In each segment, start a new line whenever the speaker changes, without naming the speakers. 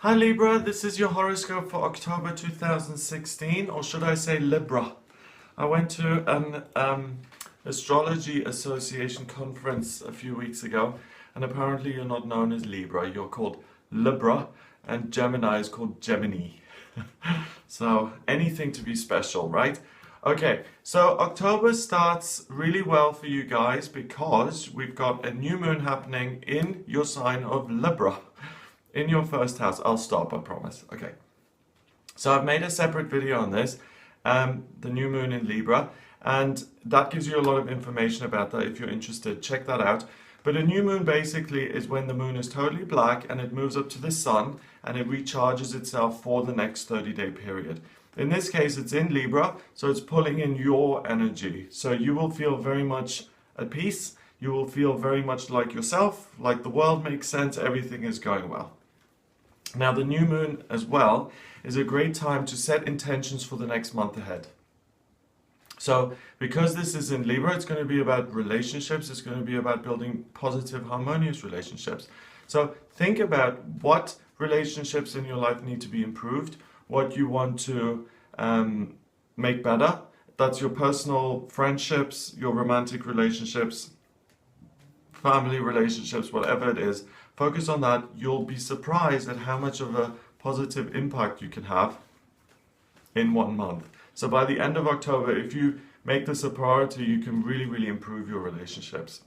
Hi Libra, this is your horoscope for October 2016, or should I say Libra. I went to an Astrology Association conference a few weeks ago, and apparently you're not known as Libra, you're called Libra, and Gemini is called Gemini. So anything to be special, right? Okay, so October starts really well for you guys because we've got a new moon happening in your sign of Libra. In your first house. I'll stop, I promise. Okay. So I've made a separate video on this, the new moon in Libra, and that gives you a lot of information about that. If you're interested, check that out. But a new moon basically is when the moon is totally black and it moves up to the sun and it recharges itself for the next 30-day period. In this case, it's in Libra, so it's pulling in your energy. So you will feel very much at peace. You will feel very much like yourself, like the world makes sense, everything is going well. Now, the new moon as well is a great time to set intentions for the next month ahead. So, because this is in Libra, it's going to be about relationships, it's going to be about building positive, harmonious relationships. So, think about what relationships in your life need to be improved, what you want to make better. That's your personal friendships, your romantic relationships, family relationships, whatever it is. Focus on that. You'll be surprised at how much of a positive impact you can have in 1 month. So by the end of October, if you make this a priority, you can really improve your relationships.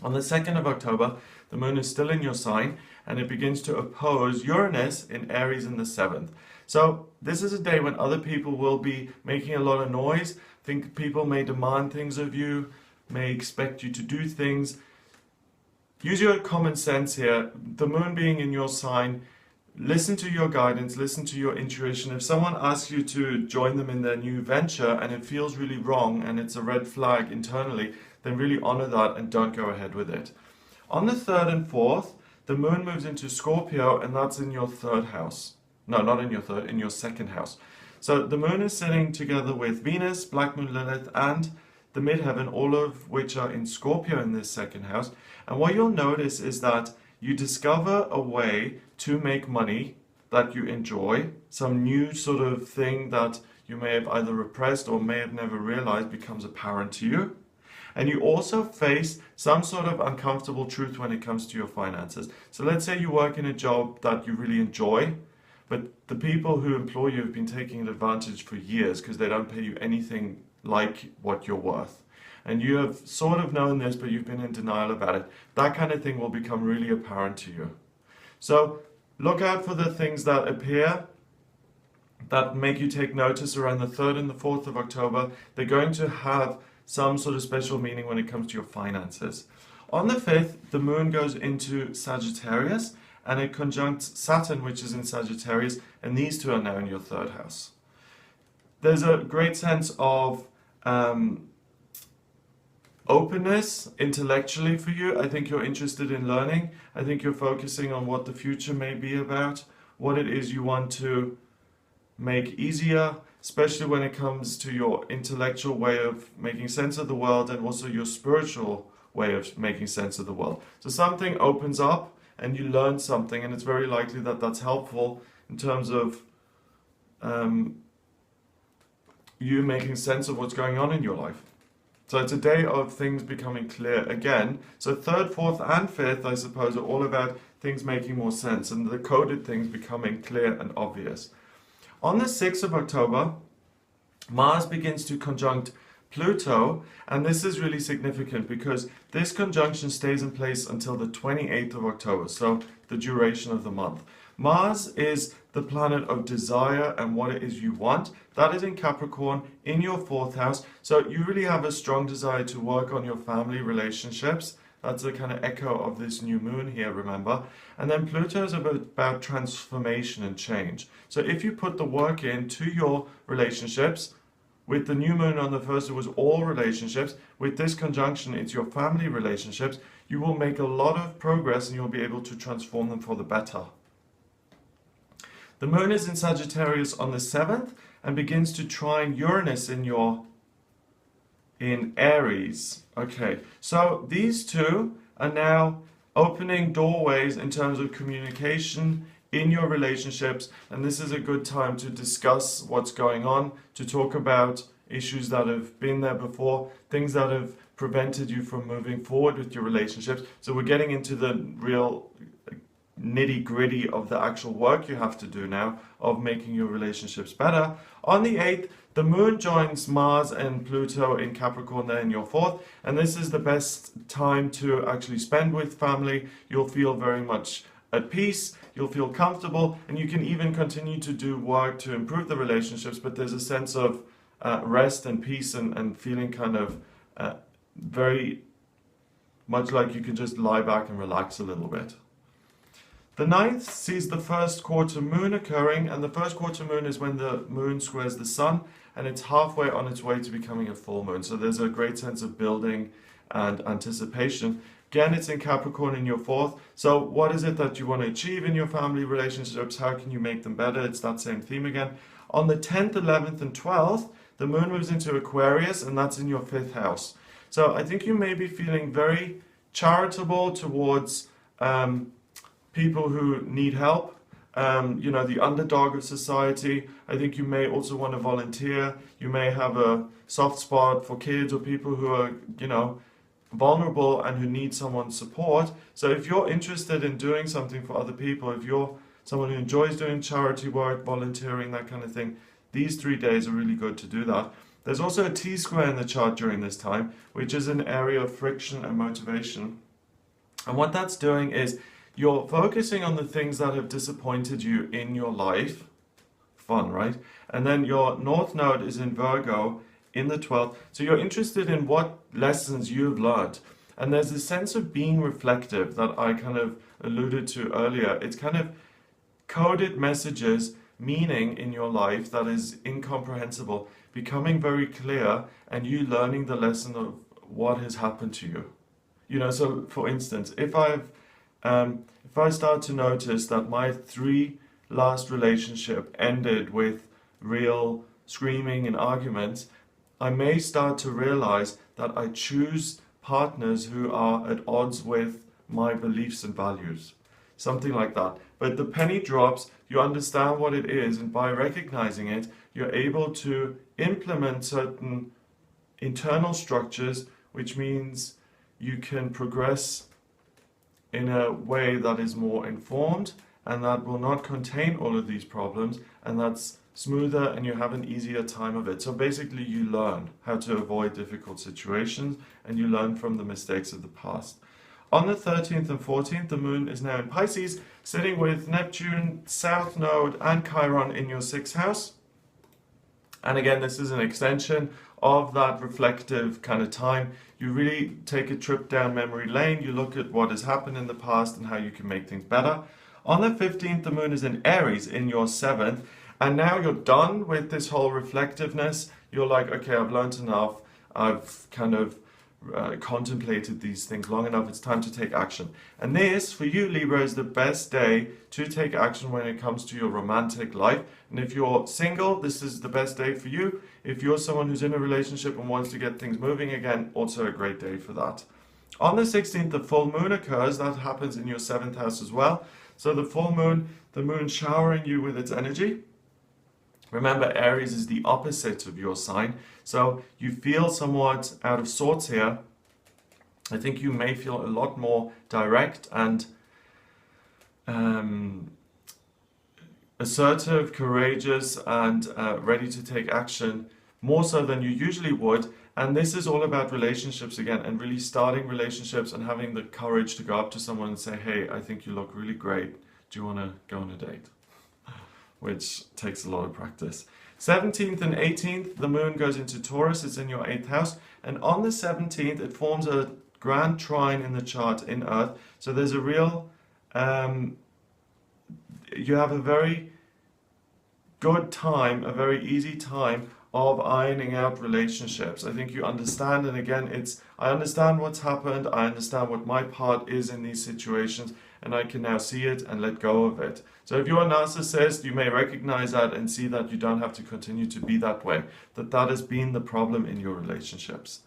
On the 2nd of October, the moon is still in your sign and it begins to oppose Uranus in Aries in the 7th. So this is a day when other people will be making a lot of noise. I think people may demand things of you, may expect you to do things. Use your common sense here. The moon being in your sign, listen to your guidance, listen to your intuition. If someone asks you to join them in their new venture and it feels really wrong and it's a red flag internally, then really honor that and don't go ahead with it. On the 3rd and 4th, the moon moves into Scorpio and that's in your 3rd house. No, not in your 3rd, in your 2nd house. So the moon is sitting together with Venus, Black Moon Lilith, and the midheaven, all of which are in Scorpio in this 2nd house. And what you'll notice is that you discover a way to make money that you enjoy, some new sort of thing that you may have either repressed or may have never realized becomes apparent to you. And you also face some sort of uncomfortable truth when it comes to your finances. So let's say you work in a job that you really enjoy, but the people who employ you have been taking advantage for years because they don't pay you anything like what you're worth. And you have sort of known this, but you've been in denial about it. That kind of thing will become really apparent to you. So look out for the things that appear that make you take notice around the 3rd and the 4th of October. They're going to have some sort of special meaning when it comes to your finances. On the 5th, the moon goes into Sagittarius and it conjuncts Saturn, which is in Sagittarius, and these two are now in your 3rd house. There's a great sense of openness intellectually for you. I think you're interested in learning. I think you're focusing on what the future may be about, what it is you want to make easier, especially when it comes to your intellectual way of making sense of the world and also your spiritual way of making sense of the world. So something opens up and you learn something, and it's very likely that that's helpful in terms of you making sense of what's going on in your life. So it's a day of things becoming clear again. So 3rd, 4th, and 5th, I suppose, are all about things making more sense and the coded things becoming clear and obvious. On the 6th of October, Mars begins to conjunct Pluto, and this is really significant because this conjunction stays in place until the 28th of October, so the duration of the month. Mars is the planet of desire and what it is you want. That is in Capricorn, in your 4th house. So you really have a strong desire to work on your family relationships. That's the kind of echo of this new moon here, remember? And then Pluto is about transformation and change. So if you put the work into your relationships, with the new moon on the 1st, it was all relationships. With this conjunction, it's your family relationships. You will make a lot of progress and you'll be able to transform them for the better. The moon is in Sagittarius on the 7th and begins to trine Uranus in Aries. Okay, so these two are now opening doorways in terms of communication, in your relationships, and this is a good time to discuss what's going on, to talk about issues that have been there before, things that have prevented you from moving forward with your relationships. So we're getting into the real nitty-gritty of the actual work you have to do now of making your relationships better. On the 8th, the moon joins Mars and Pluto in Capricorn there in your 4th, and this is the best time to actually spend with family. You'll feel very much at peace, you'll feel comfortable, and you can even continue to do work to improve the relationships, but there's a sense of rest and peace and feeling kind of very much like you can just lie back and relax a little bit. The 9th sees the first quarter moon occurring, and the first quarter moon is when the moon squares the sun, and it's halfway on its way to becoming a full moon. So there's a great sense of building and anticipation. Again, it's in Capricorn in your 4th. So what is it that you want to achieve in your family relationships? How can you make them better? It's that same theme again. On the 10th, 11th, and 12th, the moon moves into Aquarius, and that's in your 5th house. So I think you may be feeling very charitable towards people who need help, the underdog of society. I think you may also want to volunteer. You may have a soft spot for kids or people who are, vulnerable and who need someone's support. So if you're interested in doing something for other people, if you're someone who enjoys doing charity work, volunteering, that kind of thing, these 3 days are really good to do that. There's also a T-square in the chart during this time, which is an area of friction and motivation. And what that's doing is you're focusing on the things that have disappointed you in your life. Fun, right? And then your North Node is in Virgo in the 12th. So you're interested in what lessons you've learned. And there's a sense of being reflective that I kind of alluded to earlier. It's kind of coded messages, meaning in your life that is incomprehensible, becoming very clear, and you learning the lesson of what has happened to you. So for instance, if I start to notice that my 3 last relationship ended with real screaming and arguments, I may start to realize that I choose partners who are at odds with my beliefs and values. Something like that. But the penny drops, you understand what it is, and by recognizing it, you're able to implement certain internal structures, which means you can progress in a way that is more informed and that will not contain all of these problems, and that's smoother and you have an easier time of it. So basically you learn how to avoid difficult situations and you learn from the mistakes of the past. On the 13th and 14th, the moon is now in Pisces, sitting with Neptune, South Node, and Chiron in your 6th house. And again, this is an extension of that reflective kind of time. You really take a trip down memory lane. You look at what has happened in the past and how you can make things better. On the 15th, the moon is in Aries in your 7th. And now you're done with this whole reflectiveness. You're like, okay, I've learned enough. I've kind of contemplated these things long enough. It's time to take action. And this, for you, Libra, is the best day to take action when it comes to your romantic life. And if you're single, this is the best day for you. If you're someone who's in a relationship and wants to get things moving again, also a great day for that. On the 16th, the full moon occurs. That happens in your 7th house as well. So the full moon, the moon showering you with its energy. Remember, Aries is the opposite of your sign, so you feel somewhat out of sorts here. I think you may feel a lot more direct and assertive, courageous, and ready to take action, more so than you usually would. And this is all about relationships again, and really starting relationships and having the courage to go up to someone and say, hey, I think you look really great. Do you want to go on a date? Which takes a lot of practice. 17th and 18th, the moon goes into Taurus. It's in your 8th house. And on the 17th, it forms a grand trine in the chart in Earth. So there's a real, you have a very good time, a very easy time of ironing out relationships. I think you understand, and again, I understand what's happened. I understand what my part is in these situations, and I can now see it and let go of it. So if you're a narcissist, you may recognize that and see that you don't have to continue to be that way, that has been the problem in your relationships.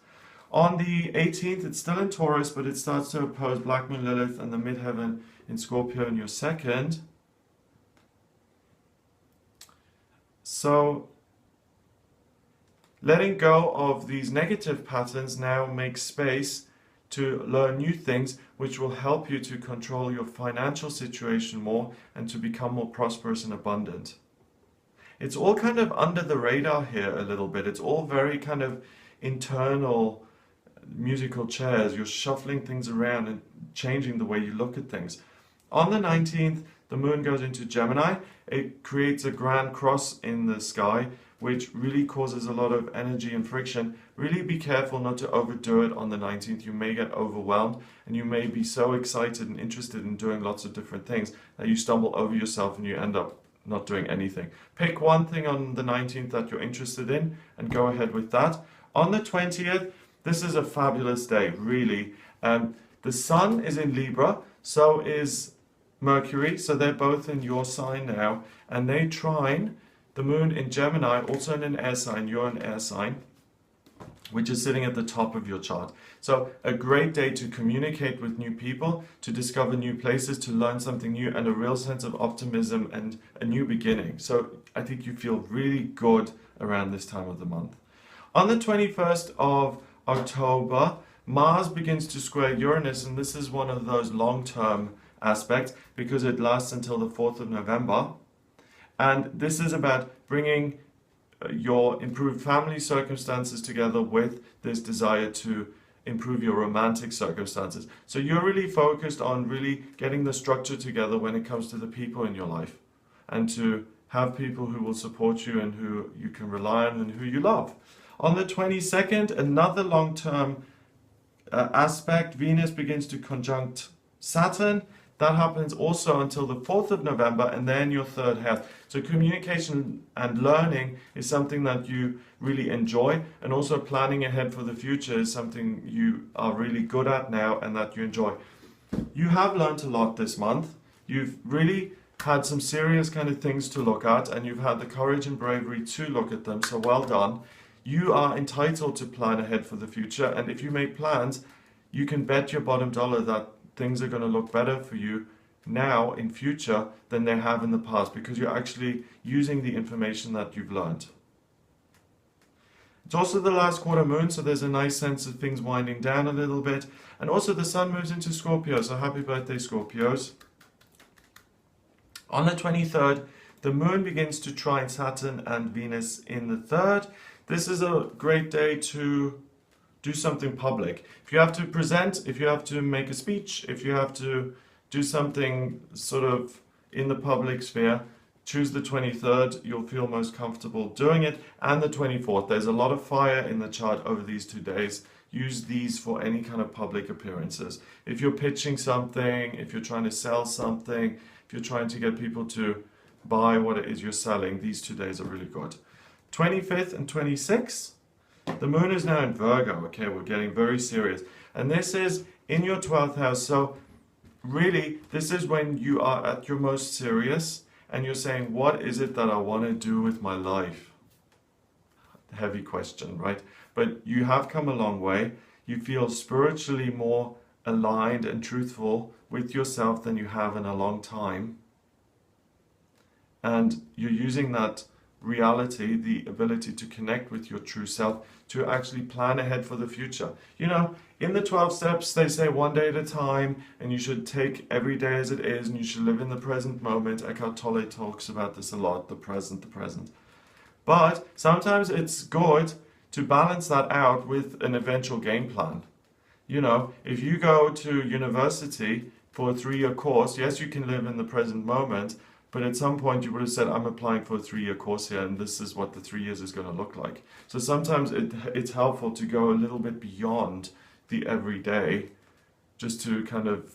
On the 18th, it's still in Taurus, but it starts to oppose Black Moon Lilith and the midheaven in Scorpio in your 2nd. So letting go of these negative patterns now makes space to learn new things which will help you to control your financial situation more and to become more prosperous and abundant. It's all kind of under the radar here a little bit. It's all very kind of internal musical chairs. You're shuffling things around and changing the way you look at things. On the 19th, the moon goes into Gemini. It creates a grand cross in the sky, which really causes a lot of energy and friction. Really be careful not to overdo it on the 19th. You may get overwhelmed and you may be so excited and interested in doing lots of different things that you stumble over yourself and you end up not doing anything. Pick one thing on the 19th that you're interested in and go ahead with that. On the 20th, this is a fabulous day, really. The sun is in Libra, so is Mercury, so they're both in your sign now, and they trine the moon in Gemini, also in an air sign. You're an air sign, which is sitting at the top of your chart. So a great day to communicate with new people, to discover new places, to learn something new, and a real sense of optimism and a new beginning. So I think you feel really good around this time of the month. On the 21st of October, Mars begins to square Uranus, and this is one of those long-term aspects because it lasts until the 4th of November. And this is about bringing your improved family circumstances together with this desire to improve your romantic circumstances. So you're really focused on really getting the structure together when it comes to the people in your life, and to have people who will support you and who you can rely on and who you love. On the 22nd, another long-term aspect, Venus begins to conjunct Saturn. That happens also until the 4th of November, and then your third house. So communication and learning is something that you really enjoy, and also planning ahead for the future is something you are really good at now and that you enjoy. You have learned a lot this month. You've really had some serious kind of things to look at, and you've had the courage and bravery to look at them, so well done. You are entitled to plan ahead for the future, and if you make plans, you can bet your bottom dollar that things are going to look better for you now in future than they have in the past, because you're actually using the information that you've learned. It's also the last quarter moon, so there's a nice sense of things winding down a little bit. And also the sun moves into Scorpio, so happy birthday Scorpios. On the 23rd, the moon begins to trine Saturn and Venus in the 3rd. This is a great day to do something public. If you have to present, if you have to make a speech, if you have to do something sort of in the public sphere, choose the 23rd. You'll feel most comfortable doing it. And the 24th. There's a lot of fire in the chart over these 2 days. Use these for any kind of public appearances. If you're pitching something, if you're trying to sell something, if you're trying to get people to buy what it is you're selling, these 2 days are really good. 25th and 26th. The moon is now in Virgo. Okay, we're getting very serious. And this is in your 12th house. So really, this is when you are at your most serious and you're saying, what is it that I want to do with my life? Heavy question, right? But you have come a long way. You feel spiritually more aligned and truthful with yourself than you have in a long time. And you're using that reality, the ability to connect with your true self, to actually plan ahead for the future. You know, in the 12 steps, they say one day at a time, and you should take every day as it is, and you should live in the present moment. Eckhart Tolle talks about this a lot, the present, the present. But sometimes it's good to balance that out with an eventual game plan. You know, if you go to university for a 3-year course, yes, you can live in the present moment, but at some point you would have said, I'm applying for a 3-year course here, and this is what the 3 years is going to look like. So sometimes it's helpful to go a little bit beyond the everyday, just to kind of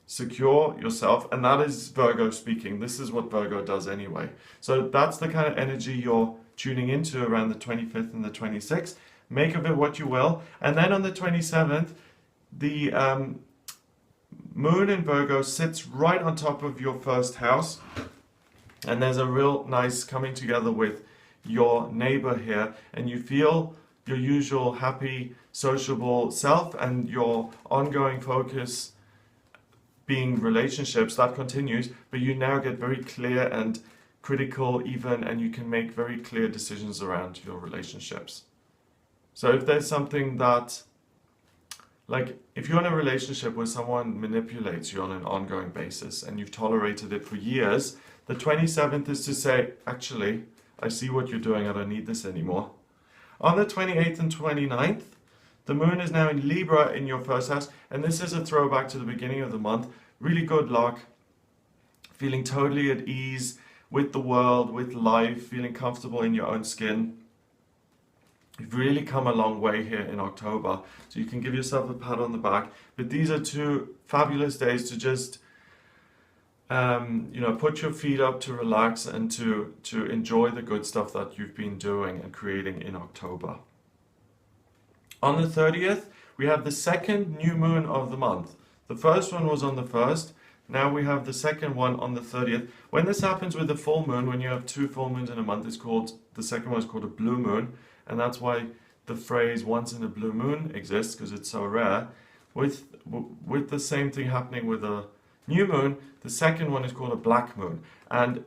secure yourself. And that is Virgo speaking. This is what Virgo does anyway. So that's the kind of energy you're tuning into around the 25th and the 26th. Make of it what you will. And then on the 27th, the moon in Virgo sits right on top of your first house, and there's a real nice coming together with your neighbor here, and you feel your usual happy, sociable self, and your ongoing focus being relationships, that continues, but you now get very clear and critical even, and you can make very clear decisions around your relationships. So if there's something that, like if you're in a relationship where someone manipulates you on an ongoing basis and you've tolerated it for years, the 27th is to say, actually, I see what you're doing, I don't need this anymore. On the 28th and 29th, the moon is now in Libra in your first house, and this is a throwback to the beginning of the month. Really good luck, feeling totally at ease with the world, with life, feeling comfortable in your own skin. You've really come a long way here in October, so you can give yourself a pat on the back. But these are two fabulous days to just, put your feet up, to relax, and to enjoy the good stuff that you've been doing and creating in October. On the 30th, we have the second new moon of the month. The first one was on the 1st. Now we have the second one on the 30th. When this happens with a full moon, when you have two full moons in a month, the second one is called a blue moon. And that's why the phrase once in a blue moon exists, because it's so rare. With the same thing happening with a new moon, the second one is called a black moon. And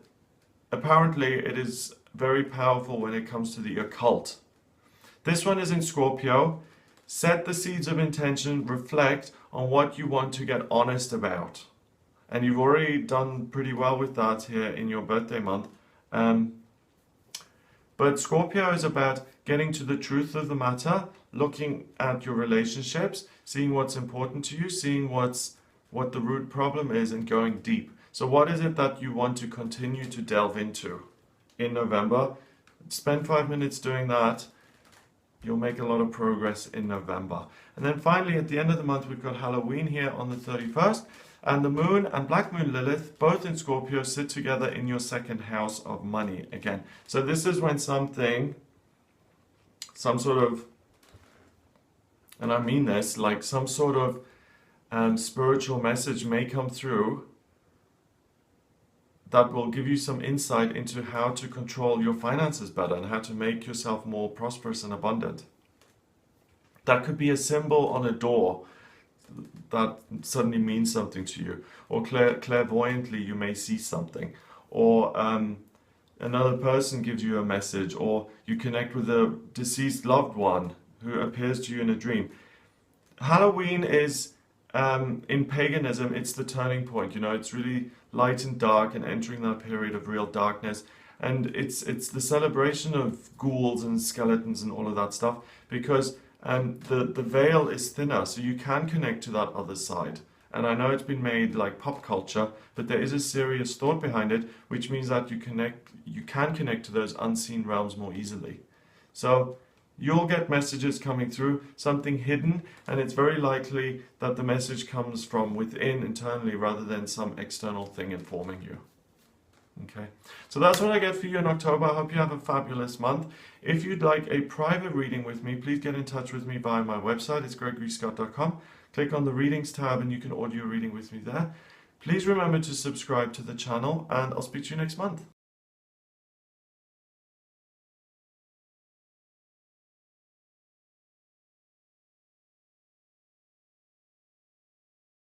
apparently it is very powerful when it comes to the occult. This one is in Scorpio. Set the seeds of intention, reflect on what you want to get honest about. And you've already done pretty well with that here in your birthday month. But Scorpio is about getting to the truth of the matter, looking at your relationships, seeing what's important to you, seeing what the root problem is, and going deep. So what is it that you want to continue to delve into in November? Spend 5 minutes doing that. You'll make a lot of progress in November. And then finally, at the end of the month, we've got Halloween here on the 31st. And the moon and black moon Lilith, both in Scorpio, sit together in your second house of money again. So this is when some sort of, and I mean this, like some sort of spiritual message may come through that will give you some insight into how to control your finances better and how to make yourself more prosperous and abundant. That could be a symbol on a door that suddenly means something to you, or clairvoyantly you may see something, or another person gives you a message, or you connect with a deceased loved one who appears to you in a dream. Halloween is, in paganism, it's the turning point. It's really light and dark and entering that period of real darkness. And it's the celebration of ghouls and skeletons and all of that stuff, because the veil is thinner, so you can connect to that other side. And I know it's been made like pop culture, but there is a serious thought behind it, which means that you can connect to those unseen realms more easily. So you'll get messages coming through, something hidden, and it's very likely that the message comes from within, internally, rather than some external thing informing you. Okay, so that's what I get for you in October. I hope you have a fabulous month. If you'd like a private reading with me, please get in touch with me via my website. It's gregoryscott.com. Click on the readings tab and you can audio reading with me there. Please remember to subscribe to the channel, and I'll speak to you next month.